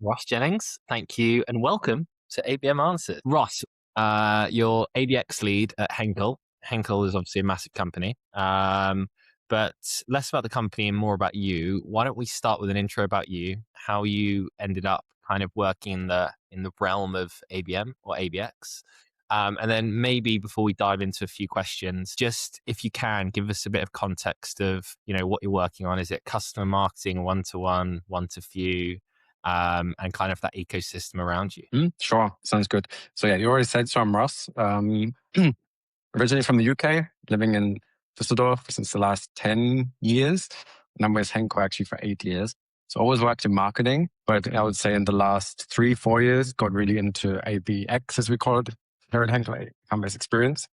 Ross Jennings. Thank you and welcome to ABM Answered. Ross, you're ABX Lead at Henkel. Henkel is obviously a massive company, but less about the company and more about you. Why don't we start with an intro about you, how you ended up kind of working in the realm of ABM or ABX, and then maybe before we dive into a few questions, just if you can give us a bit of context of what you're working on. Is it customer marketing, one-to-one, one-to-few? And kind of that ecosystem around you. Sure. Sounds good. So yeah, you already said so. I'm Ross. Originally from the UK, living in Düsseldorf since the last 10 years. And I'm with Henkel actually for 8 years. So I always worked in marketing, but I would say in the last 3-4 years, got really into ABX, as we call it, here at Henkel, account-based experience.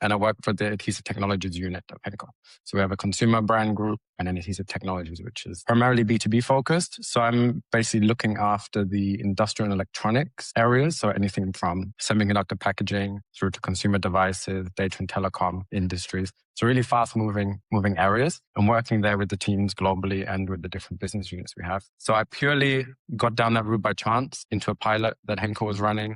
And I work for the adhesive technologies unit of Henkel. So we have a consumer brand group and an adhesive technologies, which is primarily B2B focused. So I'm basically looking after the industrial and electronics areas. So anything from semiconductor packaging through to consumer devices, data and telecom industries. So really fast moving areas. I'm working there with the teams globally and with the different business units we have. So I purely got down that route by chance into a pilot that Henkel was running.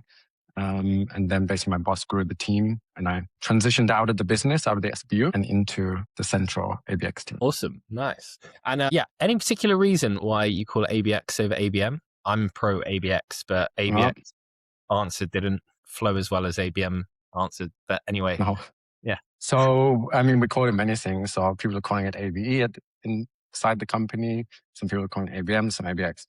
And then basically my boss grew the team and I transitioned out of the business, out of the SBU and into the central ABX team. Awesome. Nice. And any particular reason why you call it ABX over ABM? I'm pro ABX, but ABX Answered didn't flow as well as ABM Answered. But anyway. No. Yeah. So, we call it many things. So people are calling it ABE inside the company. Some people are calling it ABM, some ABX.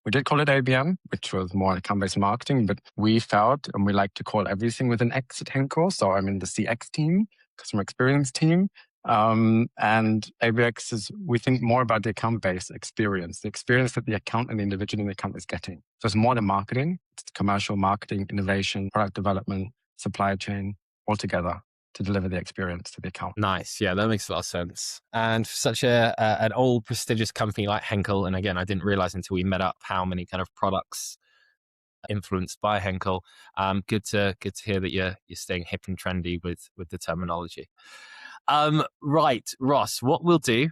We did call it ABM, which was more account-based marketing, but we felt, and we like to call everything with an X at Henkel. So I'm in the CX team, customer experience team. And ABX is, we think more about the account-based experience, the experience that the account and the individual in the account is getting. So it's more than marketing. It's commercial marketing, innovation, product development, supply chain, all together to deliver the experience to the account. Nice. Yeah, that makes a lot of sense. And for such an old prestigious company like Henkel, and again, I didn't realize until we met up how many kind of products influenced by Henkel. Good to hear that you're staying hip and trendy with the terminology. Right, Ross, what we'll do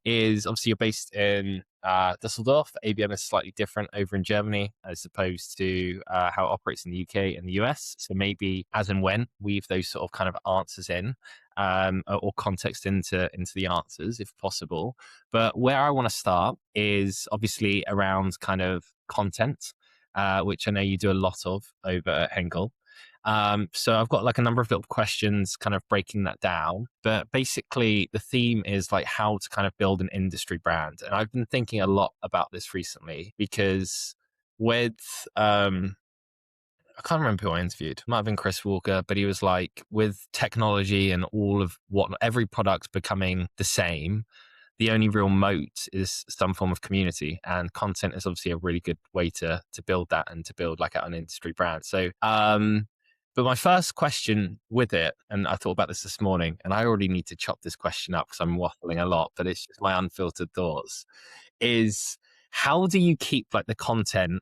is obviously you're based in Düsseldorf. ABM is slightly different over in Germany as opposed to how it operates in the UK and the US. So maybe as and when weave those sort of kind of answers in or context into the answers if possible. But where I want to start is obviously around kind of content, which I know you do a lot of over at Henkel. So I've got like a number of little questions kind of breaking that down, but basically the theme is like how to kind of build an industry brand. And I've been thinking a lot about this recently because with, I can't remember who I interviewed. It might have been Chris Walker, but he was like, with technology and all of every product becoming the same, the only real moat is some form of community, and content is obviously a really good way to build that and to build like an industry brand. So, but my first question with it, and I thought about this morning, and I already need to chop this question up because I'm waffling a lot, but it's just my unfiltered thoughts, is how do you keep like the content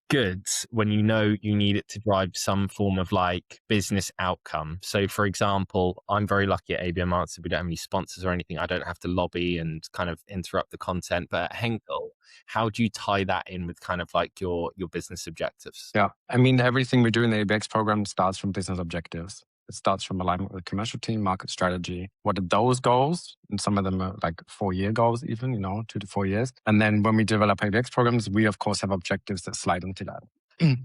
good when you know you need it to drive some form of like business outcome? So for example, I'm very lucky at ABM Answered. We don't have any sponsors or anything. I don't have to lobby and kind of interrupt the content. But at Henkel, how do you tie that in with kind of like your business objectives? Yeah. Everything we do in the ABX program starts from business objectives. It starts from alignment with the commercial team, market strategy. What are those goals? And some of them are like 4-year goals even, 2 to 4 years. And then when we develop ABX programs, we of course have objectives that slide into that.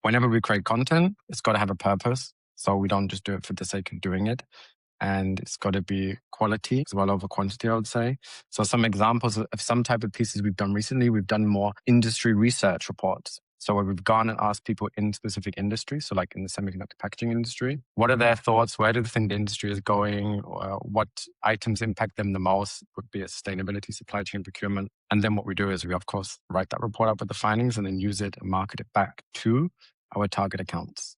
Whenever we create content, it's got to have a purpose. So we don't just do it for the sake of doing it. And it's got to be quality as well over quantity, I would say. So some examples of some type of pieces we've done recently, we've done more industry research reports. So where we've gone and asked people in specific industries, so like in the semiconductor packaging industry, what are their thoughts? Where do they think the industry is going? Or what items impact them the most? Would be a sustainability, supply chain, procurement. And then what we do is we, of course, write that report up with the findings and then use it and market it back to our target accounts.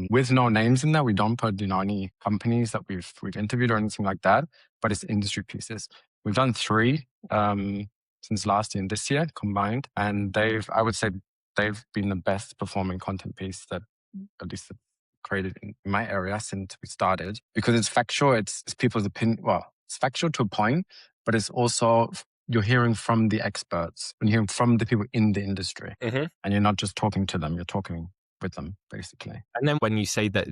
With no names in there, we don't put any companies that we've interviewed or anything like that, but it's industry pieces. We've done 3 since last year and this year combined, and I would say they've been the best performing content piece that at least created in my area since we started, because it's factual. It's people's opinion. Well, it's factual to a point, but it's also you're hearing from the experts and hearing from the people in the industry. Mm-hmm. And you're not just talking to them, you're talking with them, basically. And then when you say that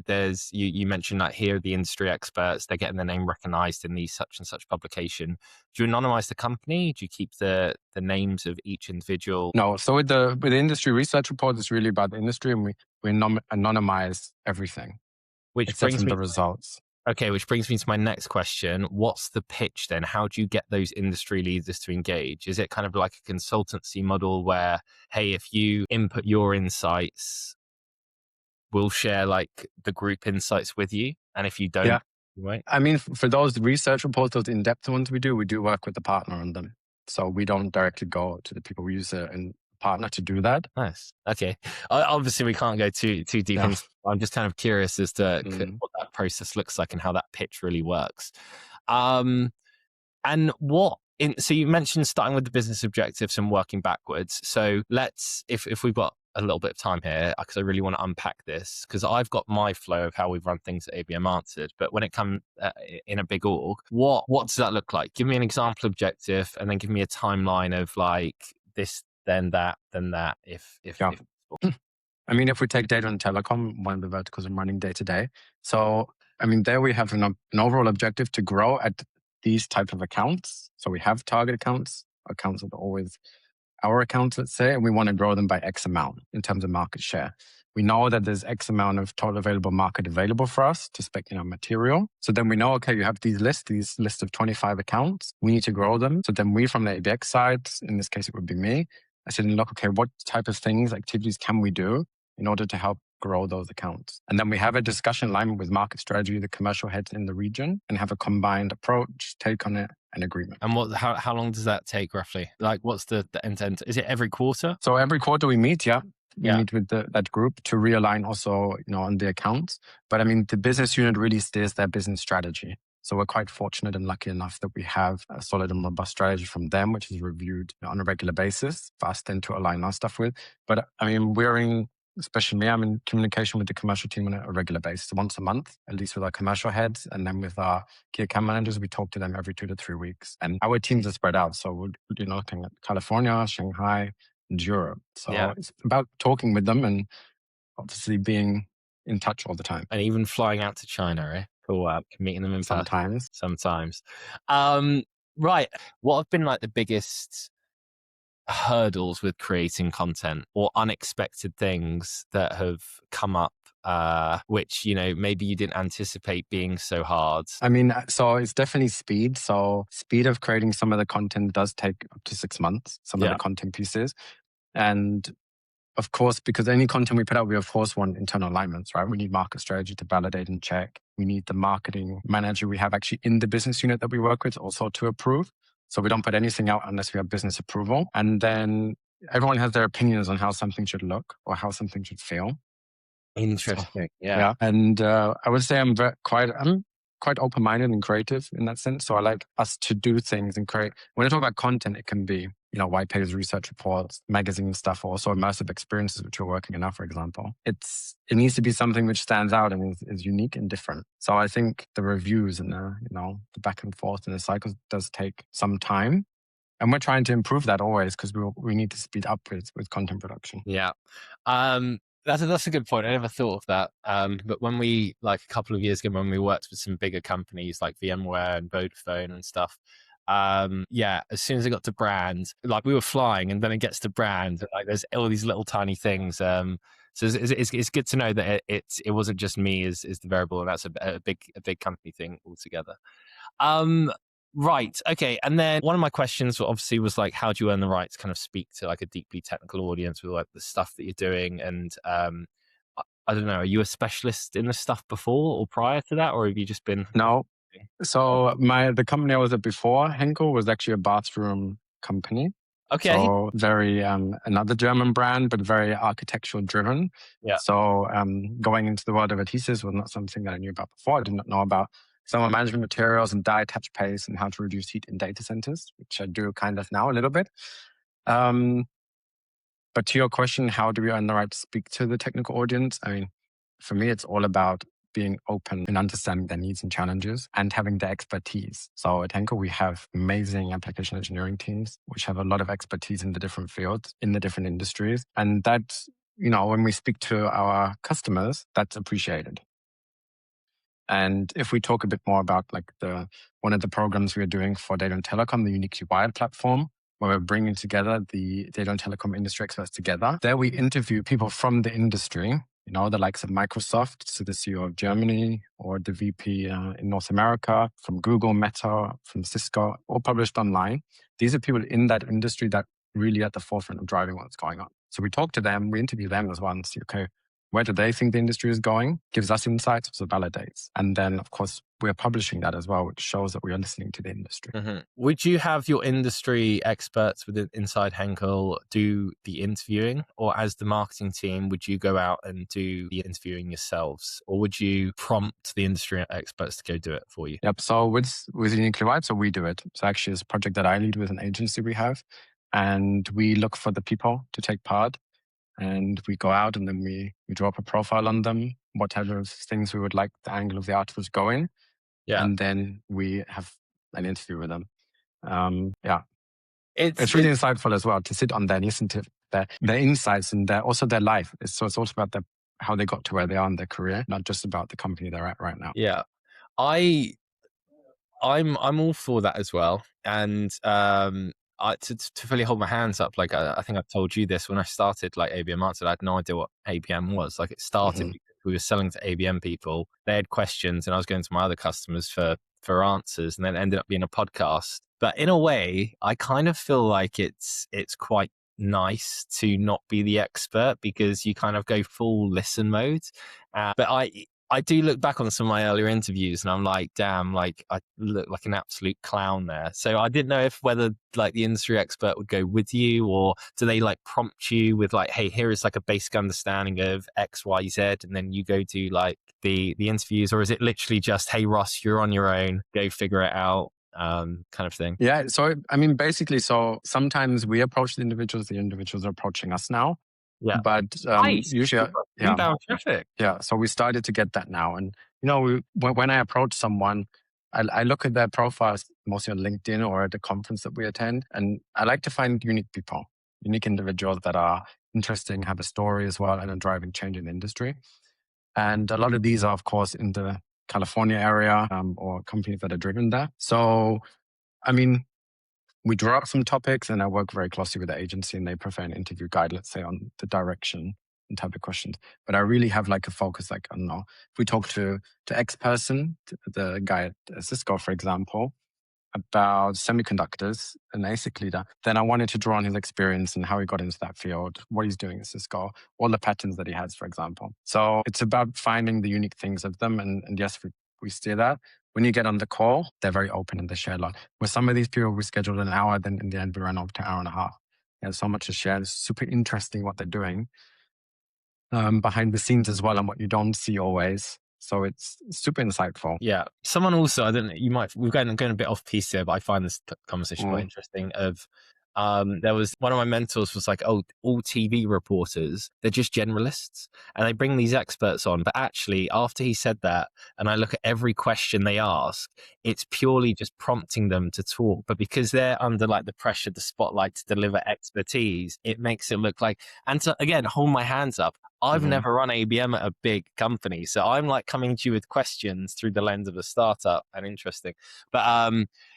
you mentioned that here are the industry experts, they're getting their name recognized in these such and such publication. Do you anonymize the company? Do you keep the names of each individual? No, so with the industry research report, it's really about the industry, and we anonymize everything Which except brings from me the results. Okay, which brings me to my next question. What's the pitch then? How do you get those industry leaders to engage? Is it kind of like a consultancy model where, hey, if you input your insights, we'll share like the group insights with you? And if you don't, Yeah. right? I mean, for those research reports, those in-depth ones we do work with the partner on them. So we don't directly go to the people. We use a partner to do that. Nice. Okay. Obviously, we can't go too deep Yeah. into. I'm just kind of curious as to Mm. what that process looks like and how that pitch really works. And so you mentioned starting with the business objectives and working backwards. So let's, if we've got a little bit of time here, because I really want to unpack this, because I've got my flow of how we've run things at ABM Answered. But when it comes in a big org, what does that look like? Give me an example objective, and then give me a timeline of like this, then that, if Yeah. possible. I mean, if we take data and telecom, one of the verticals I'm running day to day. So, I mean, there we have an overall objective to grow at these type of accounts. So we have target accounts that are always our accounts, let's say, and we want to grow them by X amount in terms of market share. We know that there's X amount of total available market available for us to spec, material. So then we know, okay, you have these lists of 25 accounts. We need to grow them. So then we, from the ABX side, in this case, it would be me. I said, look, okay, what type of things, activities can we do in order to help grow those accounts? And then we have a discussion line with market strategy, the commercial heads in the region, and have a combined approach, take on it, and agreement. And how long does that take roughly? Like, what's the intent? Is it every quarter? So every quarter we meet, yeah. We Yeah. meet with that group to realign also, on the accounts. But I mean, the business unit really steers their business strategy. So we're quite fortunate and lucky enough that we have a solid and robust strategy from them, which is reviewed on a regular basis for us then to align our stuff with. But I mean, especially me, I'm in communication with the commercial team on a regular basis, once a month, at least with our commercial heads. And then with our key account managers, we talk to them every 2 to 3 weeks. And our teams are spread out. So we're looking at California, Shanghai, and Europe. So Yeah. it's about talking with them and obviously being in touch all the time. And even flying out to China, eh? For meeting them in person. Sometimes. Right. What have been like the biggest hurdles with creating content or unexpected things that have come up, which, maybe you didn't anticipate being so hard? I mean, so it's definitely speed. So speed of creating some of the content does take up to 6 months, some of the content pieces. And of course, because any content we put out, we of course want internal alignments, right? We need market strategy to validate and check. We need the marketing manager we have actually in the business unit that we work with also to approve. So we don't put anything out unless we have business approval. And then everyone has their opinions on how something should look or how something should feel. Interesting. So, yeah. And I would say I'm quite open-minded and creative in that sense. So I like us to do things and create. When I talk about content, it can be, white papers, research reports, magazine stuff, or also immersive experiences, which we're working on now, for example. It needs to be something which stands out and is unique and different. So I think the reviews and the back and forth and the cycles does take some time. And we're trying to improve that always because we need to speed up with content production. Yeah. That's a good point. I never thought of that. But when we, like a couple of years ago, when we worked with some bigger companies like VMware and Vodafone and stuff, as soon as it got to brand, like we were flying and then it gets to brand, like there's all these little tiny things. So it's good to know that it wasn't just me is the variable, and that's a big company thing altogether. Right. Okay. And then one of my questions obviously was like, how do you earn the right to kind of speak to like a deeply technical audience with like the stuff that you're doing? And I don't know, are you a specialist in this stuff before or prior to that, or have you just been? No. So the company I was at before, Henkel, was actually a bathroom company. Okay. So very another German brand, but very architectural driven. Yeah. So going into the world of adhesives was not something that I knew about before. I did not know about thermal management materials and die attach paste and how to reduce heat in data centers, which I do kind of now a little bit. But to your question, how do we earn the right to speak to the technical audience? I mean, for me, it's all about being open and understanding their needs and challenges and having the expertise. So at Henkel, we have amazing application engineering teams, which have a lot of expertise in the different fields, in the different industries. And that, when we speak to our customers, that's appreciated. And if we talk a bit more about like one of the programs we are doing for data and telecom, the Uniquely Wired platform, where we're bringing together the data and telecom industry experts together. There we interview people from the industry, the likes of Microsoft, so the CEO of Germany, or the VP in North America, from Google, Meta, from Cisco, all published online. These are people in that industry that really at the forefront of driving what's going on. So we talk to them, we interview them as well and see, okay, where do they think the industry is going? Gives us insights, so validates. And then, of course, we're publishing that as well, which shows that we are listening to the industry. Mm-hmm. Would you have your industry experts inside Henkel do the interviewing, or as the marketing team, would you go out and do the interviewing yourselves, or would you prompt the industry experts to go do it for you? Yep. So with Uniquely Wired, so we do it. So actually, it's a project that I lead with an agency we have, and we look for the people to take part. And we go out and then we draw up a profile on them, what type of things we would like the angle of the article to go in. Yeah. And then we have an interview with them. It's really insightful as well to sit on there and listen to their insights and also their life. So it's also about how they got to where they are in their career, not just about the company they're at right now. Yeah. I'm all for that as well. And to fully hold my hands up, like I think I've told you this, when I started like ABM Answered, I had no idea what ABM was. Like it started because we were selling to ABM people. They had questions and I was going to my other customers for answers, and then it ended up being a podcast. But in a way, I kind of feel like it's quite nice to not be the expert, because you kind of go full listen mode. But I do look back on some of my earlier interviews and I'm like, damn, like I look like an absolute clown there. So I didn't know whether like the industry expert would go with you, or do they like prompt you with like, hey, here is like a basic understanding of X, Y, Z, and then you go to like the interviews, or is it literally just, hey, Ross, you're on your own, go figure it out, kind of thing? Yeah. So, I mean, basically, so sometimes we approach the individuals are approaching us now. Yeah. But nice. usually, inbound traffic. Yeah. So we started to get that now. And, when I approach someone, I look at their profiles mostly on LinkedIn or at the conference that we attend. And I like to find unique people, unique individuals that are interesting, have a story as well, and are driving change in the industry. And a lot of these are, of course, in the California area or companies that are driven there. So, I mean, we draw up some topics and I work very closely with the agency, and they prefer an interview guide, let's say, on the direction and type of questions. But I really have like a focus, like, I don't know, if we talk to X person, the guy at Cisco, for example, about semiconductors, an ASIC leader, then I wanted to draw on his experience and how he got into that field, what he's doing at Cisco, all the patterns that he has, for example. So it's about finding the unique things of them. And yes, we steer that. When you get on the call, they're very open and they share a lot. With some of these people, we scheduled an hour, then in the end, we ran over to an hour and a half. There's so much to share. It's super interesting what they're doing behind the scenes as well, and what you don't see always. So it's super insightful. Yeah. Someone also, I don't know, we're going a bit off piece here, but I find this conversation quite interesting. There was one of my mentors was like, oh, all TV reporters, they're just generalists and they bring these experts on. But actually, after he said that, and I look at every question they ask, it's purely just prompting them to talk. But because they're under like the pressure, the spotlight to deliver expertise, it makes it look like, and so again, hold my hands up. I've never run ABM at a big company. So I'm like coming to you with questions through the lens of a startup, and interesting. But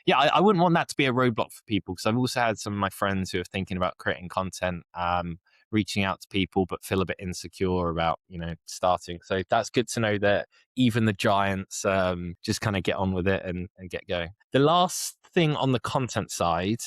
yeah, I wouldn't want that to be a roadblock for people, because I've also had some of my friends who are thinking about creating content, reaching out to people, but feel a bit insecure about, starting. So that's good to know that even the giants just kind of get on with it and get going. The last thing on the content side,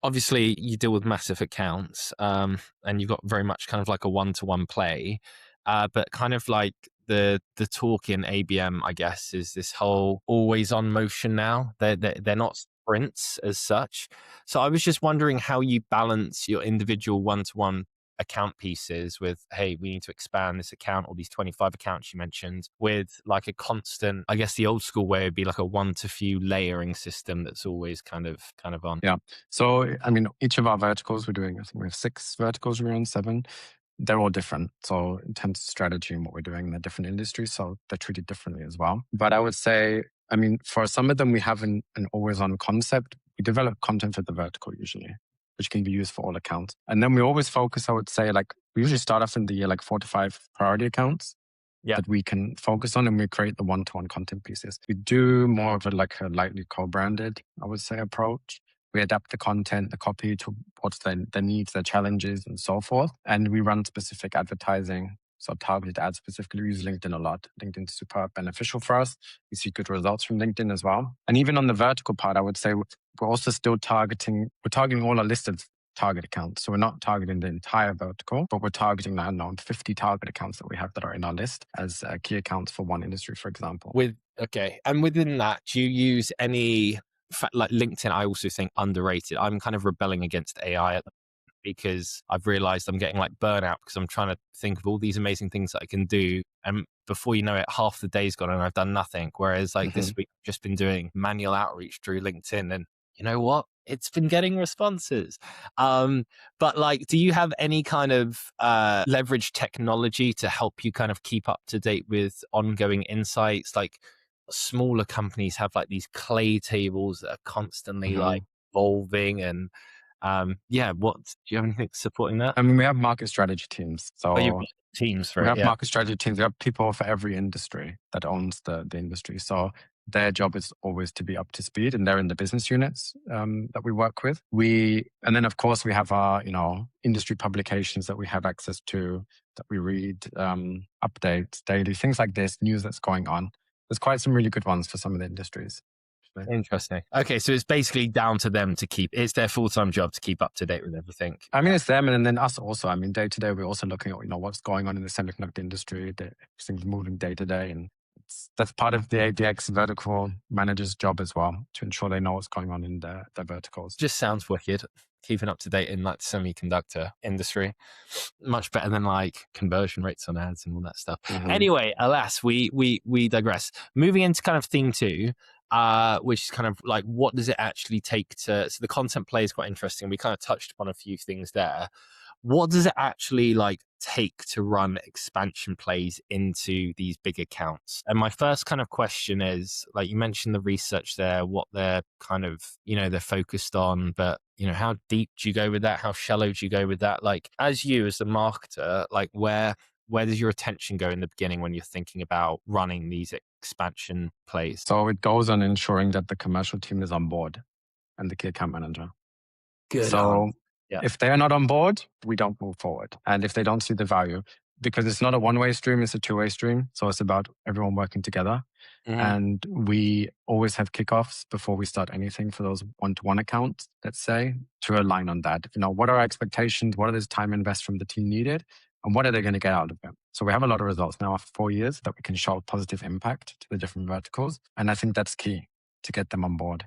obviously you deal with massive accounts, and you've got very much kind of like a one-to-one play, but kind of like the talk in ABM, I guess, is this whole always on motion now. They're not sprints as such. So I was just wondering how you balance your individual one-to-one account pieces with, hey, we need to expand this account, or these 25 accounts you mentioned, with like a constant, I guess the old school way would be like a one to few layering system that's always kind of on. Yeah. So, I mean, each of our verticals we're doing, I think we have 6 verticals, we're on 7. they're all different. So in terms of strategy and what we're doing in the different industries, so they're treated differently as well. But I would say, I mean, for some of them, we have an always on concept. We develop content for the vertical usually, which can be used for all accounts. And then we always focus, I would say, like we usually start off in the year like 4 to 5 priority accounts that we can focus on, and we create the one-to-one content pieces. We do more of a lightly co-branded, I would say, approach. We adapt the content, the copy to what's their needs, their challenges, and so forth. And we run specific advertising, so targeted ads specifically. We use LinkedIn a lot. LinkedIn's super beneficial for us. We see good results from LinkedIn as well. And even on the vertical part, I would say we're also still targeting all our listed target accounts. So we're not targeting the entire vertical, but we're targeting, I don't know, 50 target accounts that we have that are in our list as key accounts for one industry, for example. And within that, do you use any, like LinkedIn, I also think underrated. I'm kind of rebelling against AI at the because I've realized I'm getting like burnout because I'm trying to think of all these amazing things that I can do. And before you know it, half the day's gone and I've done nothing. Whereas like this week, I've just been doing manual outreach through LinkedIn, and you know what? It's been getting responses. But like, do you have any kind of leverage technology to help you kind of keep up to date with ongoing insights? Like smaller companies have like these clay tables that are constantly like evolving, and what do you have anything supporting that? I mean, we have market strategy teams. So you've got teams for we it. have Yeah. market strategy teams. We have people for every industry that owns the industry. So their job is always to be up to speed, and they're in the business units that we work with. And then of course we have our, industry publications that we have access to, that we read, updates daily, things like this, news that's going on. There's quite some really good ones for some of the industries. Interesting. Okay, so it's basically down to them it's their full-time job to keep up to date with everything. I mean, it's them and then us also. I mean, day to day, we're also looking at, what's going on in the semiconductor industry. Things moving day to day. And that's part of the ABX vertical manager's job as well, to ensure they know what's going on in their verticals. Just sounds wicked. Keeping up to date in like the semiconductor industry. Much better than like conversion rates on ads and all that stuff. Anyway, alas, we digress. Moving into kind of theme 2, which is kind of like, what does it actually take so the content play is quite interesting. We kind of touched upon a few things there. What does it actually like take to run expansion plays into these big accounts? And my first kind of question is, like you mentioned the research there, what they're kind of, they're focused on, but how deep do you go with that? How shallow do you go with that? Like as a marketer, like where does your attention go in the beginning when you're thinking about running these expansion plays? So it goes on ensuring that the commercial team is on board and the key account manager. Good. So if they're not on board, we don't move forward. And if they don't see the value, because it's not a one-way stream, it's a two-way stream. So it's about everyone working together. And we always have kickoffs before we start anything for those one-to-one accounts, let's say, to align on that. What are our expectations? What are this time invest from the team needed? And what are they going to get out of them? So we have a lot of results now after 4 years that we can show positive impact to the different verticals. And I think that's key to get them on board.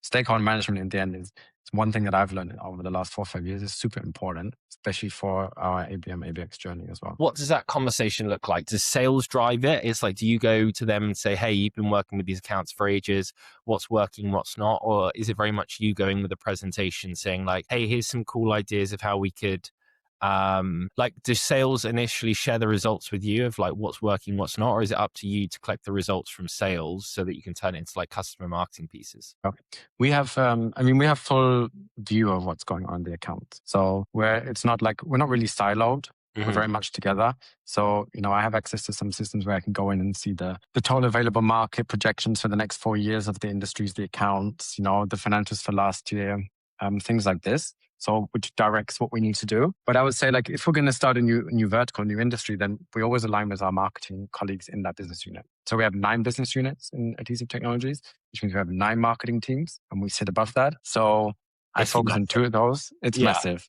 Stakeholder management in the end is one thing that I've learned over the last 4 or 5 years is super important, especially for our ABM ABX journey as well. What does that conversation look like? Does sales drive it? It's like, do you go to them and say, hey, you've been working with these accounts for ages, what's working, what's not? Or is it very much you going with a presentation saying like, hey, here's some cool ideas of how we could, do sales initially share the results with you of like what's working, what's not? Or is it up to you to collect the results from sales so that you can turn it into like customer marketing pieces? We have, we have full view of what's going on in the account. So it's not like, we're not really siloed. We're very much together. So, I have access to some systems where I can go in and see the total available market projections for the next 4 years of the industries, the accounts, the financials for last year, things like this. So which directs what we need to do. But I would say like, if we're going to start a new vertical, new industry, then we always align with our marketing colleagues in that business unit. So we have 9 business units in Adhesive Technologies, which means we have 9 marketing teams and we sit above that. So I focus on 2 of those. It's massive.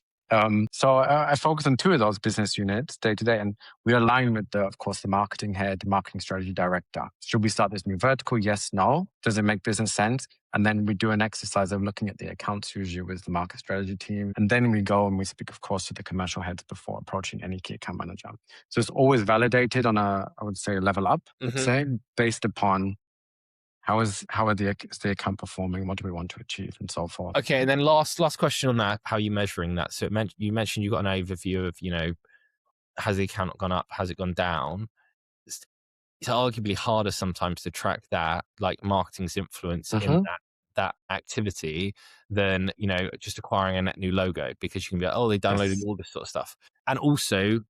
So I focus on 2 of those business units day to day, and we align with of course, the marketing head, the marketing strategy director. Should we start this new vertical? Yes, no. Does it make business sense? And then we do an exercise of looking at the accounts usually with the market strategy team. And then we go and we speak, of course, to the commercial heads before approaching any key account manager. So it's always validated on I would say, level up, let's say, based upon how are the account performing? What do we want to achieve, and so forth? Okay, and then last question on that: how are you measuring that? So you mentioned you got an overview of has the account gone up? Has it gone down? It's, it's arguably harder sometimes to track that, like marketing's influence in Hmm. that activity than, just acquiring a net new logo, because you can be like, oh, they downloaded Yes. all this sort of stuff. And also,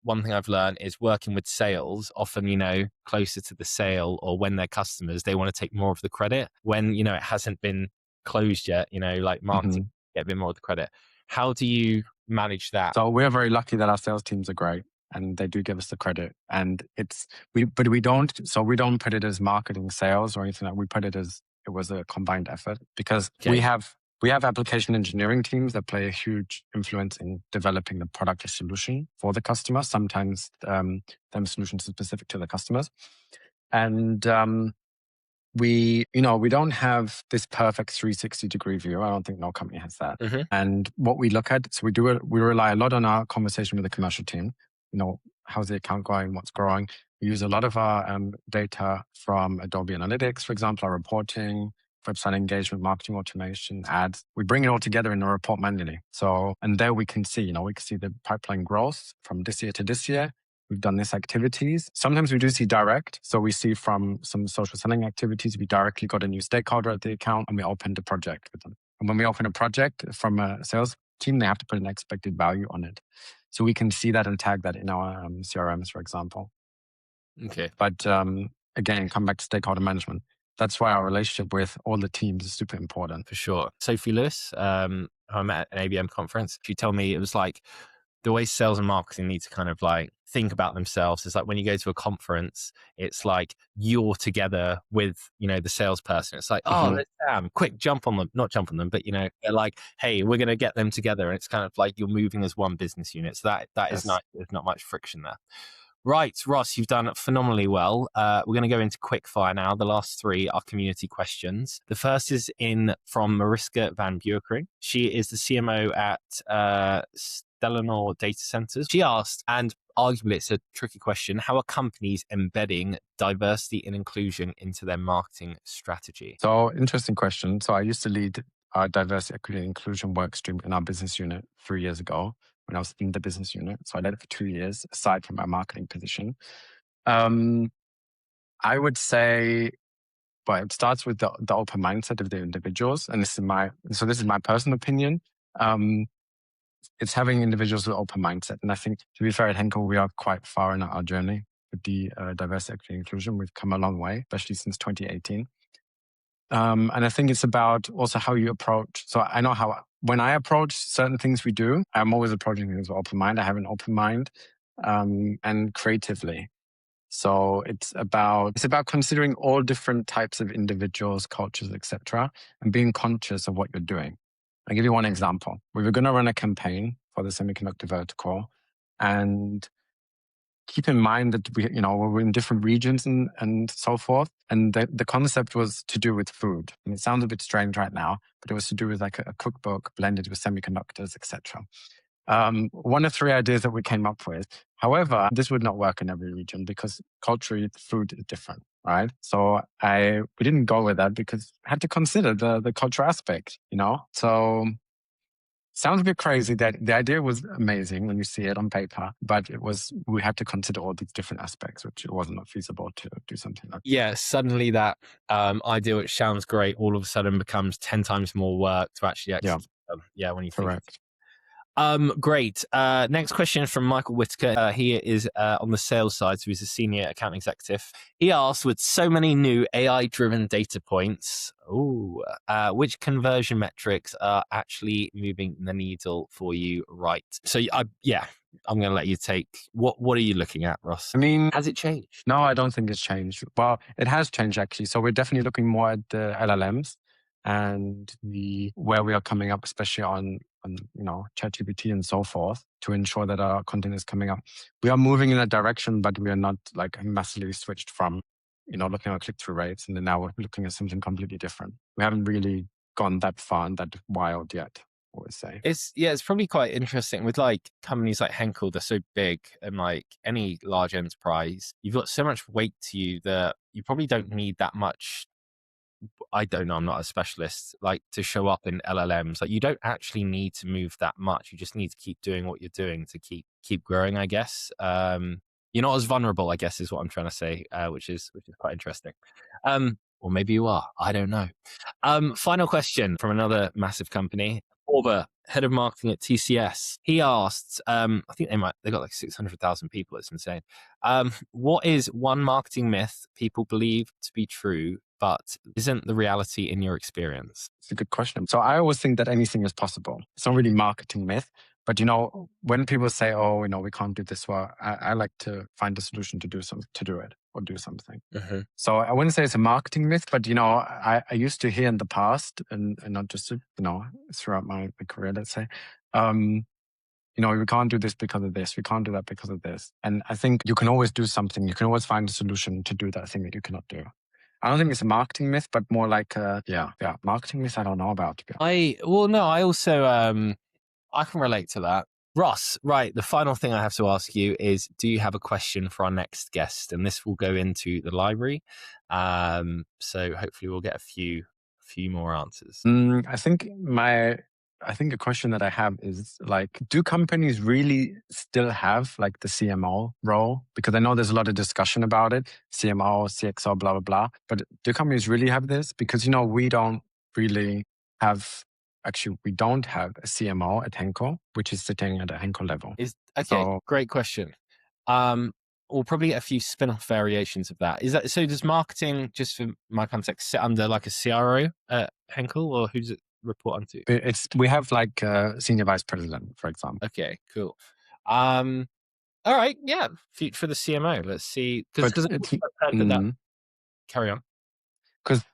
one thing I've learned is working with sales, often, closer to the sale or when they're customers, they want to take more of the credit when, it hasn't been closed yet, like marketing, Hmm. get a bit more of the credit. How do you manage that? So we're very lucky that our sales teams are great and they do give us the credit. And but we don't, so we don't put it as marketing sales or anything like that. We put it as it was a combined effort because Okay. we have application engineering teams that play a huge influence in developing the product or solution for the customer. Sometimes them solutions are specific to the customers. And we don't have this perfect 360-degree view. I don't think no company has that. Hmm. And what we look at, so we rely a lot on our conversation with the commercial team. How's the account going? What's growing? We use a lot of our data from Adobe Analytics, for example, our reporting, website engagement, marketing automation, ads. We bring it all together in a report manually. So, and there we can see the pipeline growth from this year to this year. We've done these activities. Sometimes we do see direct. So we see from some social selling activities, we directly got a new stakeholder at the account and we opened a project with them. And when we open a project from a sales team, they have to put an expected value on it. So we can see that and tag that in our CRMs, for example. Okay. But again, come back to stakeholder management. That's why our relationship with all the teams is super important. For sure. Sophie Lewis, who I met at an ABM conference, she told me it was like the way sales and marketing need to kind of like think about themselves is like when you go to a conference, it's like you're together with, the salesperson. It's like, oh, Hmm. let's quick, jump on them, not jump on them, but they're like, hey, we're going to get them together. And it's kind of like you're moving as one business unit. So that is Yes. nice. There's not much friction there. Right, Ross, you've done phenomenally well. We're going to go into quick fire now. The last three are community questions. The first is in from Mariska van Burekering. She is the CMO at Stellanor Data Centers. She asked, and arguably it's a tricky question, how are companies embedding diversity and inclusion into their marketing strategy? So interesting question. So I used to lead our diversity, equity, and inclusion work stream in our business unit 3 years ago when I was in the business unit. So I led it for 2 years, aside from my marketing position. I would say, well, it starts with the open mindset of the individuals, and this is my personal opinion. It's having individuals with open mindset, and I think to be fair at Henkel, we are quite far in our journey with the diversity, equity, and inclusion. We've come a long way, especially since 2018. And I think it's about also how you approach. So I know how, when I approach certain things we do, I'm always approaching things with open mind. I have an open mind, and creatively. So it's about considering all different types of individuals, cultures, etc., and being conscious of what you're doing. I'll give you one example. We were going to run a campaign for the semiconductor vertical, and keep in mind that we're in different regions and so forth. And the concept was to do with food. And it sounds a bit strange right now, but it was to do with like a cookbook blended with semiconductors, etc. One of three ideas that we came up with. However, this would not work in every region because culturally food is different, right? So we didn't go with that because I had to consider the cultural aspect, So sounds a bit crazy. That the idea was amazing when you see it on paper, but we had to consider all these different aspects, which it wasn't feasible to do something like that. Yeah, suddenly that idea, which sounds great, all of a sudden becomes 10 times more work to actually Yeah, execute. Yeah, when you think correct. great. Next question is from Michael Whitaker. He is on the sales side, so he's a senior account executive. He asks, with so many new AI-driven data points, which conversion metrics are actually moving the needle for you right? So, I'm going to let you take. What are you looking at, Ross? I mean, Has it changed? no, I don't think it's changed. Well, it has changed actually. So we're definitely looking more at the LLMs and where we are coming up, especially on ChatGPT and so forth, to ensure that our content is coming up. We are moving in that direction, but we are not like massively switched from looking at click-through rates, and then now we're looking at something completely different. We haven't really gone that far and that wild yet, I would say. It's probably quite interesting with like companies like Henkel. They're so big, and like any large enterprise, you've got so much weight to you that you probably don't need that much I don't know, I'm not a specialist, like to show up in LLMs. Like you don't actually need to move that much. You just need to keep doing what you're doing to keep growing, I guess. You're not as vulnerable, I guess, is what I'm trying to say, which is quite interesting. Or maybe you are. I don't know. Final question from another massive company. Orba, head of marketing at TCS. He asked, I think they got like 600,000 people. It's insane. What is one marketing myth people believe to be true, but isn't the reality in your experience? It's a good question. So I always think that anything is possible. It's not really marketing myth, but when people say, "Oh, we can't do this," well, I like to find a solution to do it or do something. Mm-hmm. So I wouldn't say it's a marketing myth, but I used to hear in the past, and not just throughout my career, let's say, we can't do this because of this, we can't do that because of this. And I think you can always do something. You can always find a solution to do that thing that you cannot do. I don't think it's a marketing myth, but more like marketing myth. I don't know about. I also I can relate to that. Ross, right, the final thing I have to ask you is, do you have a question for our next guest? And this will go into the library. So hopefully we'll get a few more answers. I think a question that I have is like, do companies really still have like the CMO role? Because I know there's a lot of discussion about it, CMO, CXO, blah, blah, blah. But do companies really have this? Because, we don't really have, actually, we don't have a CMO at Henkel, which is sitting at a Henkel level. Great question. We'll probably get a few spin-off variations of that. Is that so? Does marketing, just for my context, sit under like a CRO at Henkel, or who's it report onto? We have like a senior vice president, for example. Okay, cool. All right, yeah, for the CMO. Let's see, because carry on. Because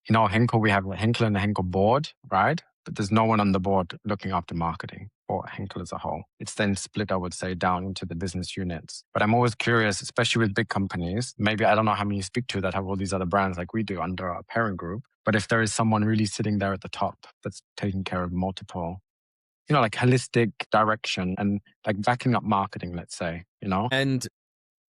Henkel, we have a Henkel and a Henkel board, right? But there's no one on the board looking after marketing for Henkel as a whole. It's then split, I would say, down into the business units. But I'm always curious, especially with big companies, maybe I don't know how many you speak to that have all these other brands like we do under our parent group. But if there is someone really sitting there at the top that's taking care of multiple, like holistic direction and like backing up marketing, let's say, And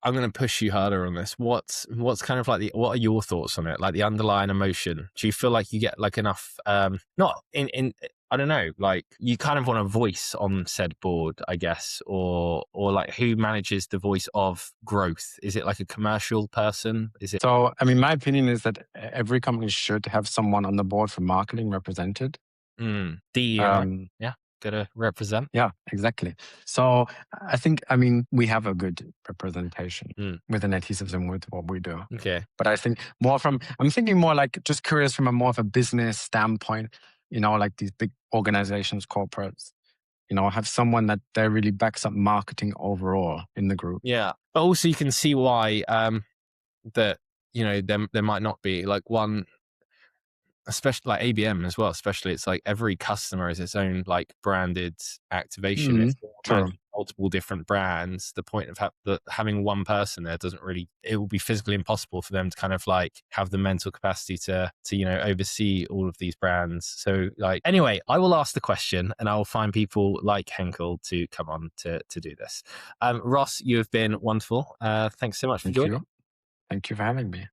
I'm going to push you harder on this. What's kind of like what are your thoughts on it? Like the underlying emotion. Do you feel like you get like enough, not in, I don't know, like you kind of want a voice on said board, I guess, or like who manages the voice of growth? Is it like a commercial person? Is it? So, my opinion is that every company should have someone on the board for marketing represented. D&I. Yeah. Gotta represent. Yeah, exactly. So I think, we have a good representation within adhesives and with what we do. Okay. But I think I'm thinking more like just curious from a more of a business standpoint, like these big organizations, corporates, have someone that really backs up marketing overall in the group. Yeah. But also you can see why that, there might not be like one, especially like ABM as well, especially it's like every customer is its own like branded activation. It's multiple different brands. The point of having one person there it will be physically impossible for them to kind of like have the mental capacity to oversee all of these brands. So like, anyway, I will ask the question and I will find people like Henkel to come on to do this. Ross, you have been wonderful. Thanks so much for joining. Thank you for having me.